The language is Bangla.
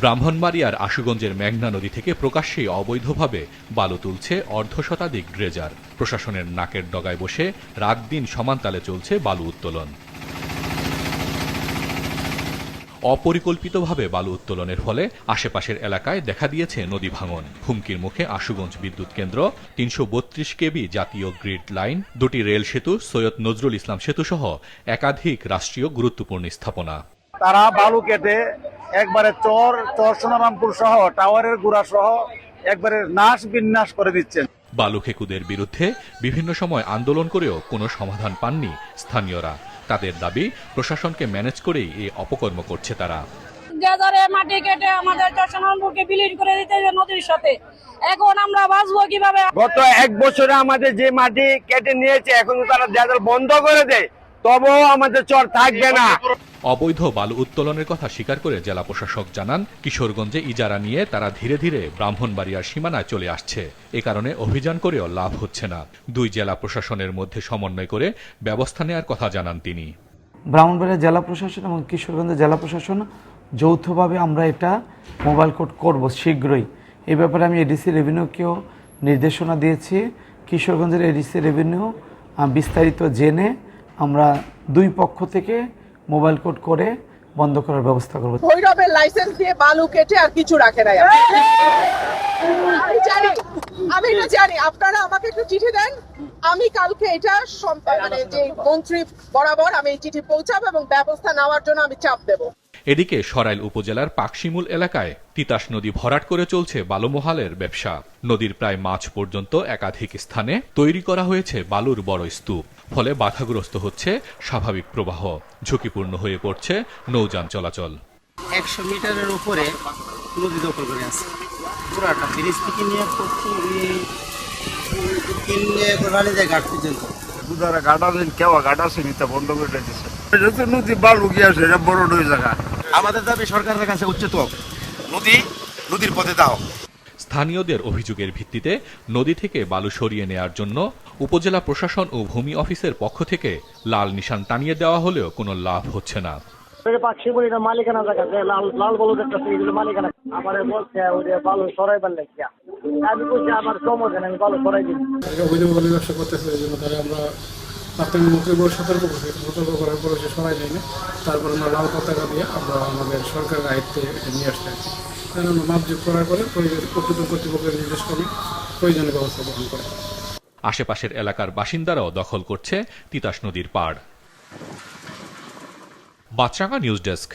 ব্রাহ্মণবাড়িয়ার আশুগঞ্জের মেঘনা নদী থেকে প্রকাশ্যেই অবৈধভাবে বালু তুলছে অর্ধশতাধিক ড্রেজার। প্রশাসনের নাকের ডগায় বসে রাত দিন সমানতালে চলছে বালু উত্তোলন। অপরিকল্পিতভাবে বালু উত্তোলনের ফলে আশেপাশের এলাকায় দেখা দিয়েছে নদী ভাঙন। হুমকির মুখে আশুগঞ্জ বিদ্যুৎ কেন্দ্র, ৩৩২ কেবি জাতীয় গ্রিড লাইন, ২টি রেল সেতু, সৈয়দ নজরুল ইসলাম সেতু সহ একাধিক রাষ্ট্রীয় গুরুত্বপূর্ণ স্থাপনা। তারা বালু কেটে একবারে চর সোনারামপুর সহ টাওয়ারের গুড়া সহ একবারে নাশ বিন্যাস করে দিচ্ছেন। বালু খেকুদের বিরুদ্ধে বিভিন্ন সময় আন্দোলন করেও কোনো সমাধান পাননি স্থানীয়রা। তাদের দাবি, প্রশাসনকে ম্যানেজ করেই এই অপকর্ম করছে তারা। মাটি কেটে আমাদের সোনারামপুরকে বিলীন করে দিতে নদীর সাথে, এখন আমরা বাঁচবো কিভাবে? গত ১ বছরে আমাদের যে মাটি কেটে নিয়েছে, এখন তারা যাদের বন্ধ করে দেয় তবেও আমাদের চর থাকবে না। অবৈধ বালু উত্তোলনের কথা স্বীকার করে জেলা প্রশাসক জানান, কিশোরগঞ্জে ইজারা নিয়ে তারা ধীরে ধীরে ব্রাহ্মণবাড়িয়ার সীমানায় চলে আসছে। এ কারণে অভিযান করেও লাভ হচ্ছে না। দুই জেলা প্রশাসনের মধ্যে সমন্বয় করে ব্যবস্থা নেওয়ার কথা জানান তিনি। ব্রাহ্মণবাড়িয়া জেলা প্রশাসন এবং কিশোরগঞ্জের জেলা প্রশাসন যৌথভাবে আমরা এটা মোবাইল কোড করব শীঘ্রই। এই ব্যাপারে আমি এডিসি রেভিনিউকেও নির্দেশনা দিয়েছি। কিশোরগঞ্জের এডিসি রেভিনিউ বিস্তারিত জেনে আমরা দুই পক্ষ থেকে মোবাইল কোড করে বন্ধ করার ব্যবস্থা করব। ভৈরবের লাইসেন্স দিয়ে বালু কেটে আর কিছু রাখে নাই। আমি জানি, আপনারা আমাকে একটু চিঠি দেন, আমি কালকে এটা মানে যে মন্ত্রী বরাবর আমি এই চিঠি পৌঁছাবো এবং ব্যবস্থা নেওয়ার জন্য আমি চাপ দেব। এদিকে সরাইল উপজেলার পাকশিমুল এলাকায় তিতাস নদী ভরাট করে চলছে বালুমহালের ব্যবসা। নদীর প্রায় মাঝ পর্যন্ত একাধিক স্থানে তৈরি করা হয়েছে বালুর বড় স্তূপ। ফলে বাধাগ্রস্ত হচ্ছে স্বাভাবিক প্রবাহ, ঝুঁকিপূর্ণ হয়ে পড়ছে নৌযান চলাচল। ১০০ মিটারের উপরে নদী দখল করে আছে। পুরাটা ব্রিজ থেকে নিয়ে ঘাট পর্যন্ত আমাদের দাবি সরকারের কাছে উচ্চতম নদীর পথে দাও। স্থানীয়দের অভিযোগের ভিত্তিতে নদী থেকে বালু সরিয়ে নেয়ার জন্য উপজেলা প্রশাসন ও ভূমি অফিসের পক্ষ থেকে লাল নিশান টানিয়ে দেওয়া হলেও কোনো লাভ হচ্ছে না। মালিকানা জায়গা লাল বলদ একটা মালিকানা আমার বলছে বালু সরাইবার লাগিয়া আমি বলছি আমার সমস্যা আমি বালু সরাই দিই। ব্যবসা করতেছে, এই জন্য তারা আমরা প্রাথমিক সতর্ক করার পরে সে সরাই দেয়নি। তারপর আমরা লাল পতাকা দিয়ে আমরা আমাদের সরকারের আয়ত্তে নিয়ে আসতে আছি। আমরা মাপযোগ করার পরে প্রকৃত কর্তৃপক্ষের নির্দেশ করে প্রয়োজনীয় ব্যবস্থা গ্রহণ করে। আশেপাশের এলাকার বাসিন্দারাও দখল করছে তিতাস নদীর পাড়। বাদরাঙ্গা নিউজ ডেস্ক।